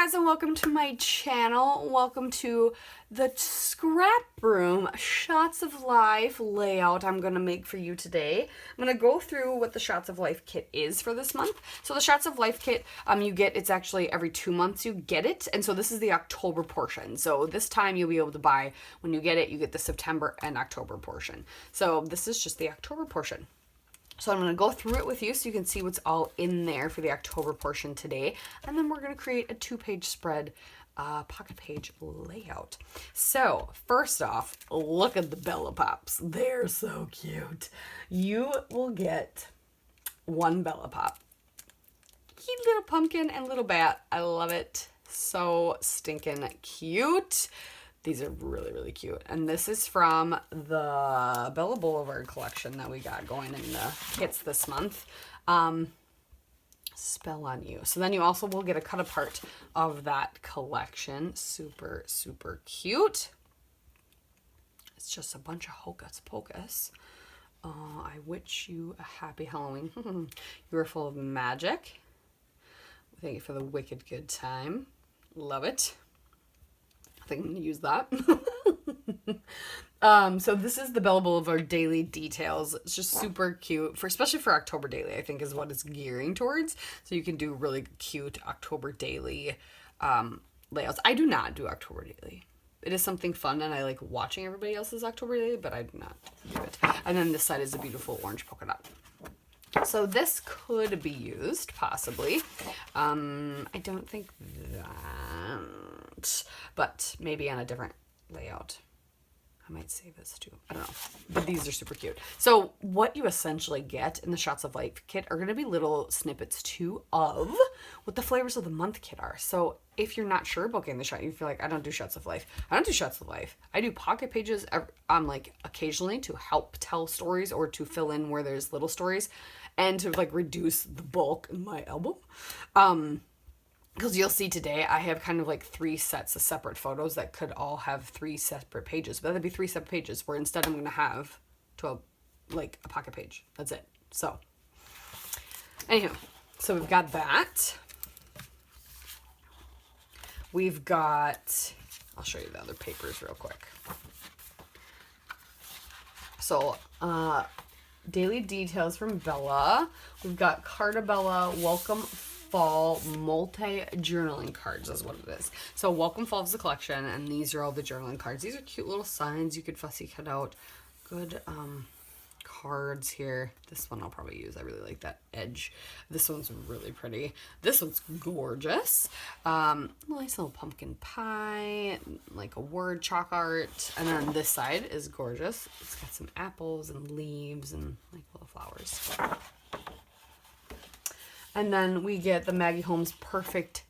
guys, and welcome to my channel. Welcome to the Scrap Room Shots of Life layout I'm going to make for you today. I'm going to go through what the Shots of Life kit is for this month. So the Shots of Life kit, it's actually every 2 months you get it. And so this is the October portion. So this time you'll be able to buy, when you get it, you get the September and October portion. So this is just the October portion. So I'm going to go through it with you so you can see what's all in there for the October portion today. And then we're going to create a 2-page spread pocket page layout. So first off, look at the Bella Pops. They're so cute. You will get one Bella Pop. Cute little pumpkin and little bat. I love it. So stinking cute. These are really, really cute. And this is from the Bella Boulevard collection that we got going in the kits this month. Spell on You. So then you also will get a cut apart of that collection. Super, super cute. It's just a bunch of hocus pocus. I wish you a happy Halloween. You are full of magic. Thank you for the wicked good time. Love it. I think I'm going to use that. So this is the Bella Boulevard Daily Details. It's just super cute, especially for October Daily, I think is what it's gearing towards. So you can do really cute October Daily layouts. I do not do October Daily. It is something fun, and I like watching everybody else's October Daily, but I do not do it. And then this side is a beautiful orange polka dot. So this could be used, possibly. I don't think that, but maybe on a different layout. I might save this too. I don't know. But these are super cute. So what you essentially get in the Shots of Life kit are going to be little snippets too of what the flavors of the month kit are. So if you're not sure about getting the shot, you feel like, I don't do Shots of Life. I don't do Shots of Life. I do pocket pages like occasionally to help tell stories or to fill in where there's little stories and to like reduce the bulk in my album. Because you'll see today, I have kind of like 3 sets of separate photos that could all have 3 separate pages. But that'd be 3 separate pages, where instead I'm going to have 12, like a pocket page. That's it. So, anywho, so we've got that. We've got, I'll show you the other papers real quick. So, Daily Details from Bella. We've got Carta Bella Welcome Fall multi-journaling cards is what it is. So Welcome Fall is the collection, and these are all the journaling cards. These are cute little signs you could fussy cut out. Good cards here. This one I'll probably use. I really like that edge. This one's really pretty. This one's gorgeous. Nice little pumpkin pie, like a word chalk art. And then this side is gorgeous. It's got some apples and leaves and like little flowers. And then we get the Maggie Holmes Perfect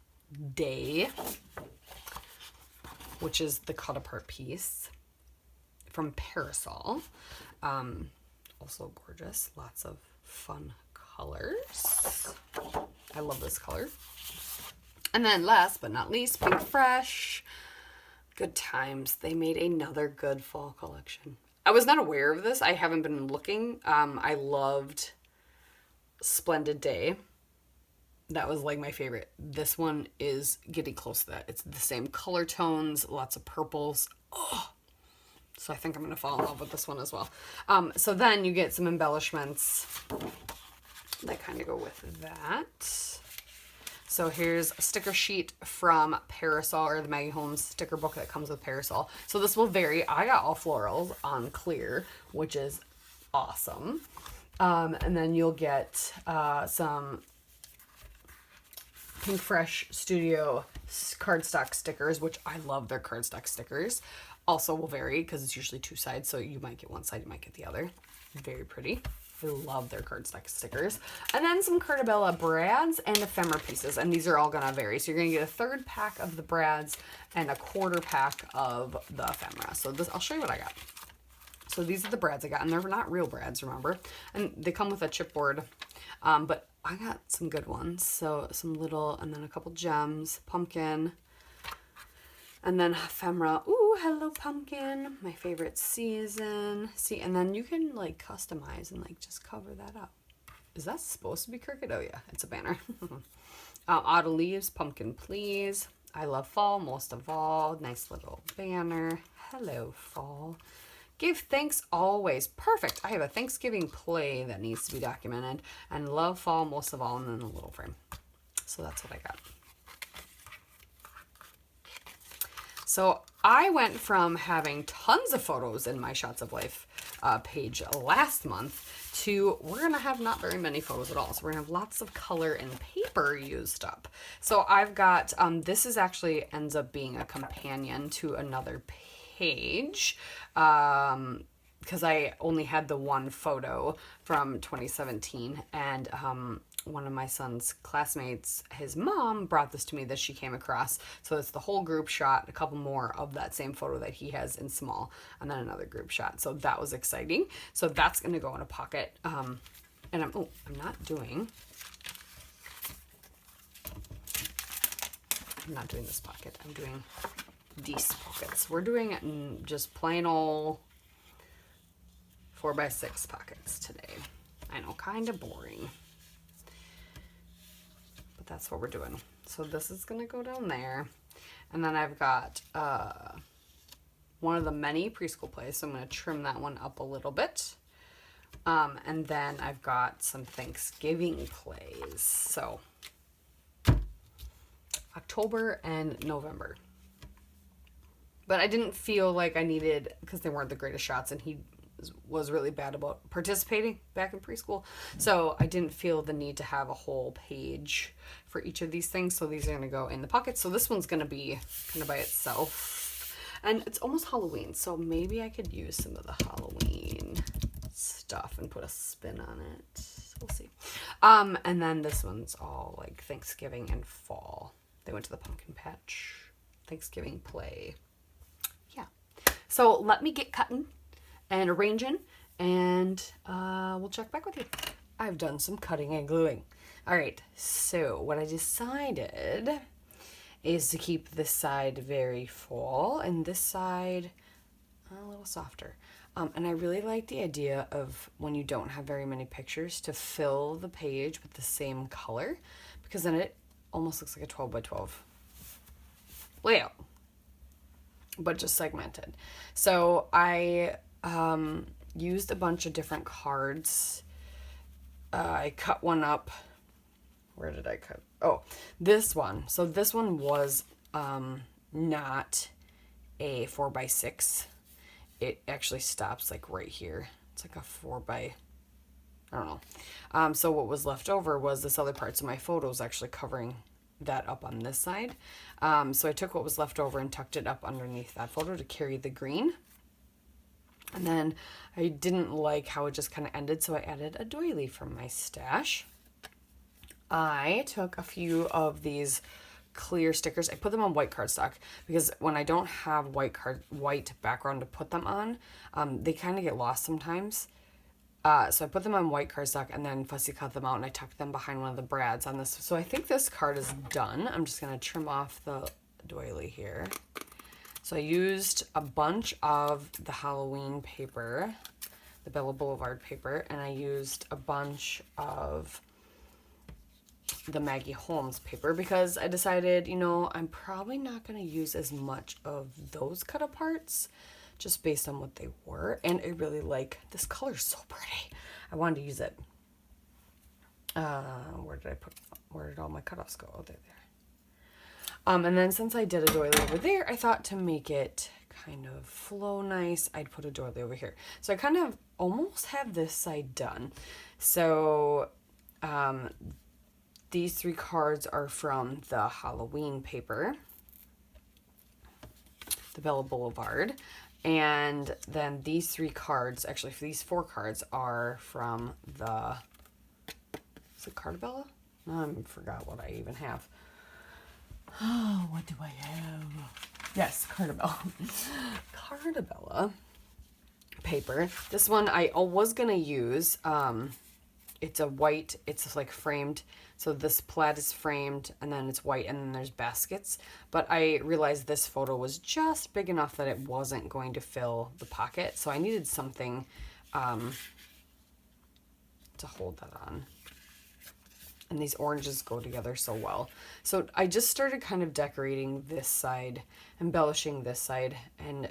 Day, which is the cut apart piece from Parasol. Also gorgeous. Lots of fun colors. I love this color. And then last but not least, Pink Fresh. Good times. They made another good fall collection. I was not aware of this. I haven't been looking. I loved Splendid Day. That was like my favorite. This one is getting close to that. It's the same color tones, lots of purples. Oh, so I think I'm going to fall in love with this one as well. So then you get some embellishments that kind of go with that. So here's a sticker sheet from Parasol, or the Maggie Holmes sticker book that comes with Parasol. So this will vary. I got all florals on clear, which is awesome. And then you'll get some Pink Fresh Studio cardstock stickers, which I love their cardstock stickers. Also will vary because it's usually 2 sides, so you might get one side, you might get the other. Very pretty. I love their cardstock stickers. And then some Carta Bella brads and ephemera pieces, and these are all going to vary. So you're going to get a 3rd pack of the brads and a 1/4 pack of the ephemera. So this, I'll show you what I got. So these are the brads I got, and they're not real brads, remember? And they come with a chipboard, but I got some good ones. So some little, and then a couple gems, pumpkin, and then ephemera. Ooh, hello pumpkin, my favorite season. See, and then you can like customize and like just cover that up. Is that supposed to be crooked? Oh yeah, it's a banner. Autumn Leaves, Pumpkin Please. I love fall most of all. Nice little banner. Hello, fall. Give thanks always. Perfect. I have a Thanksgiving play that needs to be documented. And love fall most of all, and then a little frame. So that's what I got. So I went from having tons of photos in my Shots of Life page last month to we're going to have not very many photos at all. So we're going to have lots of color and paper used up. So I've got, this is actually ends up being a companion to another page because I only had the one photo from 2017, and one of my son's classmates, his mom brought this to me that she came across. So it's the whole group shot, a couple more of that same photo that he has in small, and then another group shot. So that was exciting. So that's going to go in a pocket. And I'm not doing this pocket. I'm doing these pockets. We're doing just plain old 4x6 pockets today. I know, kind of boring. But that's what we're doing. So this is going to go down there. And then I've got one of the many preschool plays. So I'm going to trim that one up a little bit. And then I've got some Thanksgiving plays. So October and November. But I didn't feel like I needed, because they weren't the greatest shots, and he was really bad about participating back in preschool. So I didn't feel the need to have a whole page for each of these things. So these are going to go in the pocket. So this one's going to be kind of by itself. And it's almost Halloween. So maybe I could use some of the Halloween stuff and put a spin on it. So we'll see. And then this one's all like Thanksgiving and fall. They went to the pumpkin patch. Thanksgiving play. Yeah. So let me get cutting and arranging, and we'll check back with you. I've done some cutting and gluing. All right, so what I decided is to keep this side very full and this side a little softer. And I really like the idea of when you don't have very many pictures to fill the page with the same color, because then it almost looks like a 12 by 12 layout, but just segmented. So I used a bunch of different cards. I cut one up. Where did I cut? Oh, this one. So this one was not a 4x6. It actually stops like right here. It's like a 4x, I don't know. So what was left over was this other part. So my photo is actually covering that up on this side. So I took what was left over and tucked it up underneath that photo to carry the green. And then I didn't like how it just kind of ended, so I added a doily from my stash. I took a few of these clear stickers. I put them on white cardstock because when I don't have white background to put them on, they kind of get lost sometimes. So I put them on white cardstock and then fussy cut them out, and I tucked them behind one of the brads on this. So I think this card is done. I'm just going to trim off the doily here. So I used a bunch of the Halloween paper, the Bella Boulevard paper, and I used a bunch of the Maggie Holmes paper because I decided, you know, I'm probably not going to use as much of those cut aparts just based on what they were. And I really like this color, so pretty. I wanted to use it. Where did all my cutoffs go? Oh, they're there. And then since I did a doily over there, I thought to make it kind of flow nice, I'd put a doily over here. So I kind of almost have this side done. So these 3 cards are from the Halloween paper, the Bella Boulevard. And then these 3 cards, actually for these 4 cards, are from the, is it Cardabella? I forgot what I even have. Oh, what do I have? Yes, Cardabella. Cardabella paper. This one I was going to use. It's a white, it's like framed. So this plaid is framed and then it's white and then there's baskets. But I realized this photo was just big enough that it wasn't going to fill the pocket. So I needed something to hold that on. And these oranges go together so well. So I just started kind of decorating this side, embellishing this side, and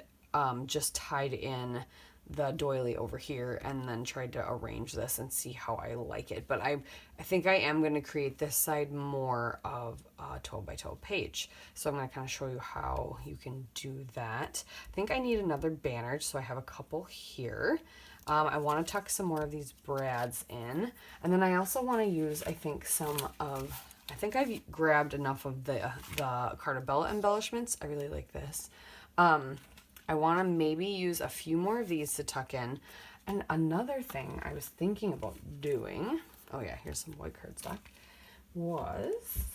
just tied in the doily over here and then tried to arrange this and see how I like it. But I think I am going to create this side more of a 12 by 12 page. So I'm going to kind of show you how you can do that. I think I need another banner, so I have a couple here. I want to tuck some more of these brads in. And then I also want to use, I think I've grabbed enough of the Cartabella embellishments. I really like this. I want to maybe use a few more of these to tuck in. And another thing I was thinking about doing, oh yeah, here's some white cardstock, was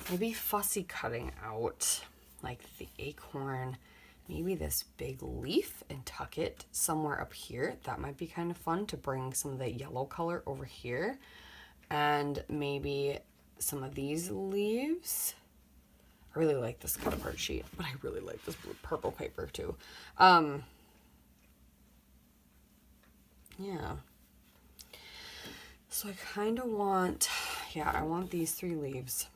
maybe fussy cutting out like the acorn, maybe this big leaf, and tuck it somewhere up here. That might be kind of fun to bring some of the yellow color over here. And maybe some of these leaves. I really like this cut apart sheet, but I really like this blue purple paper too. Yeah. So I kind of want, yeah, I want these 3 leaves.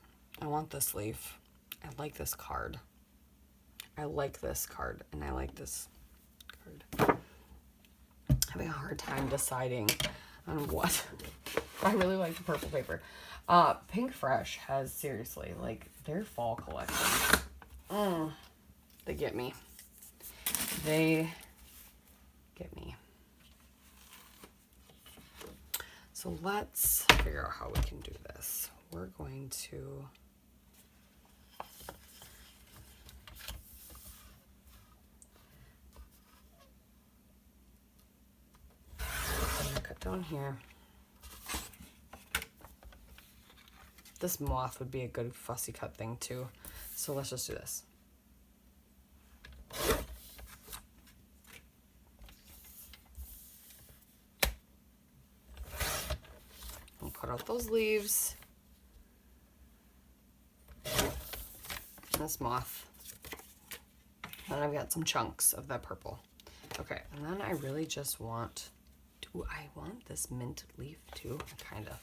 I want this leaf. I like this card. I like this card, and I like this card. Having a hard time deciding on what. I really like the purple paper. Pink Fresh has, seriously, like, their fall collection. They get me. They get me. So let's figure out how we can do this. We're going to cut down here. This moth would be a good fussy cut thing too. So let's just do this. We'll cut out those leaves. This moth. And I've got some chunks of that purple. Okay, and then I really just want, do I want this mint leaf too? Kind of.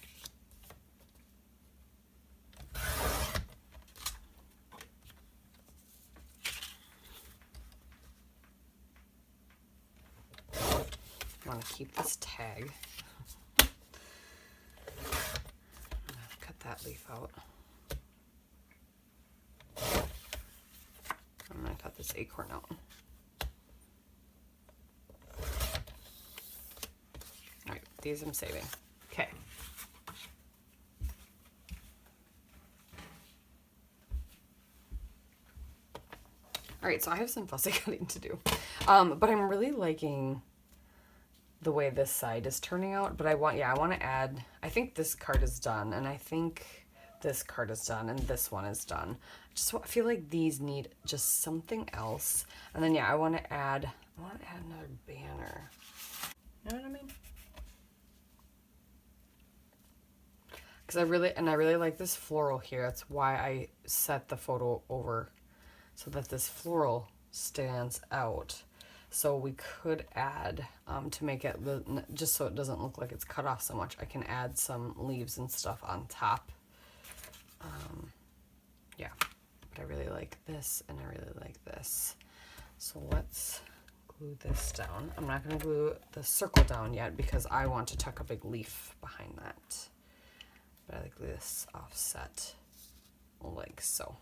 I want to keep this tag. Cut that leaf out. I'm going to cut this acorn out. Alright, these I'm saving. Okay. Alright, so I have some fussy cutting to do. But I'm really liking the way this side is turning out. But I want to add, I think this card is done, and I think this card is done, and this one is done. I feel like these need just something else. And then yeah, I want to add another banner. You know what I mean? Because I really like this floral here. That's why I set the photo over so that this floral stands out. So we could add, to make it, just so it doesn't look like it's cut off so much, I can add some leaves and stuff on top. Yeah, but I really like this, and I really like this. So let's glue this down. I'm not going to glue the circle down yet because I want to tuck a big leaf behind that. But I like this offset like so.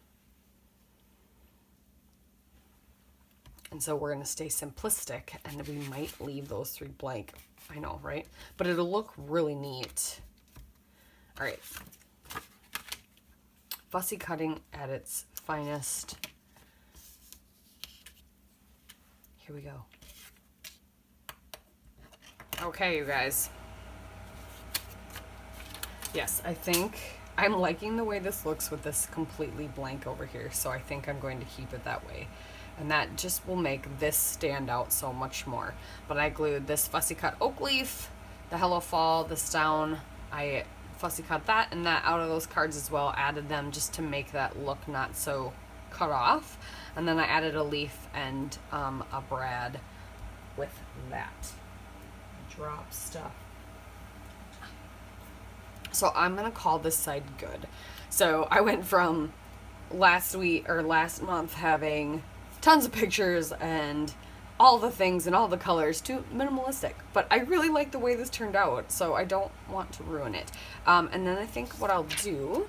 And so we're going to stay simplistic, and we might leave those 3 blank. I know, right? But it'll look really neat. All right. Fussy cutting at its finest. Here we go. Okay, you guys. Yes, I think I'm liking the way this looks with this completely blank over here. So I think I'm going to keep it that way. And that just will make this stand out so much more. But I glued this fussy cut oak leaf, the Hello Fall, this down. I fussy cut that and that out of those cards as well, added them just to make that look not so cut off. And then I added a leaf and a brad with that. Drop stuff. So I'm gonna call this side good. So I went from last month having tons of pictures and all the things and all the colors to minimalistic. But I really like the way this turned out, so I don't want to ruin it. And then I think what I'll do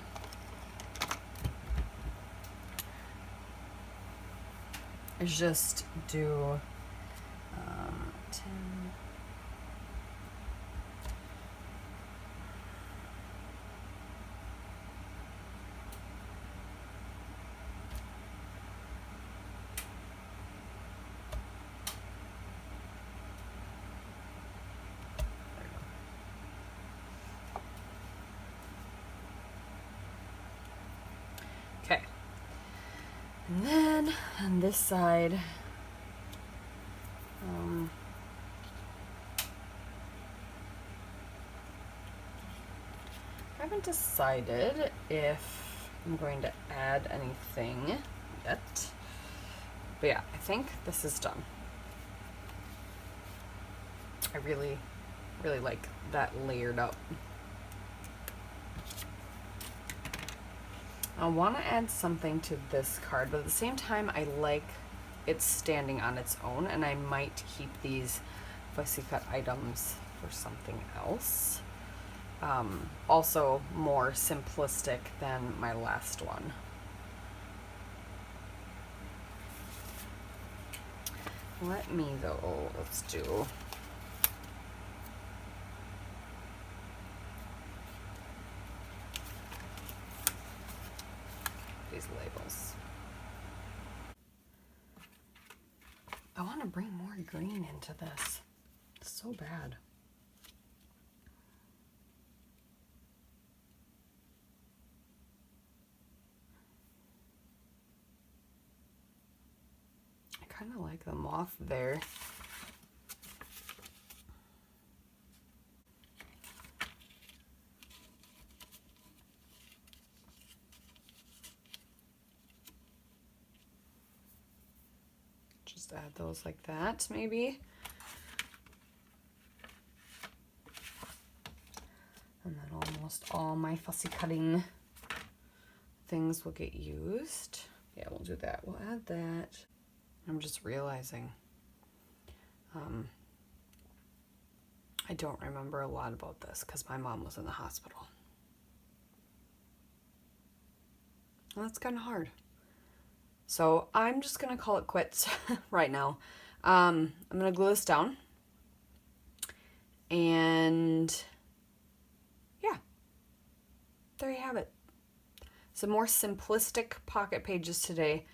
is just do 10. Okay. And then on this side, I haven't decided if I'm going to add anything yet. But yeah, I think this is done. I really, really like that layered up. I want to add something to this card, but at the same time, I like it standing on its own, and I might keep these fussy cut items for something else. Also more simplistic than my last one. Let me though, let's do these labels. I want to bring more green into this. It's so bad. I kind of like the moth there. Just add those like that, maybe. And then almost all my fussy cutting things will get used. Yeah, we'll do that. We'll add that. I'm just realizing I don't remember a lot about this because my mom was in the hospital. Well, that's kind of hard. So I'm just going to call it quits right now. I'm going to glue this down. And yeah, there you have it. Some more simplistic pocket pages today,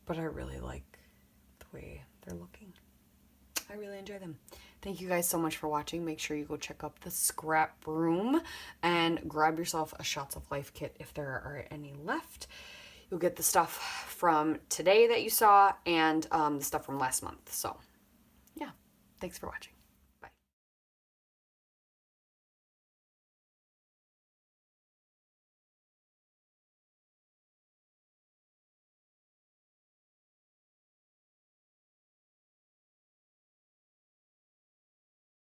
but I really like the way they're looking. I really enjoy them. Thank you guys so much for watching. Make sure you go check out the Scrap Room and grab yourself a Shots of Life kit if there are any left. You'll get the stuff from today that you saw and the stuff from last month. So yeah, thanks for watching.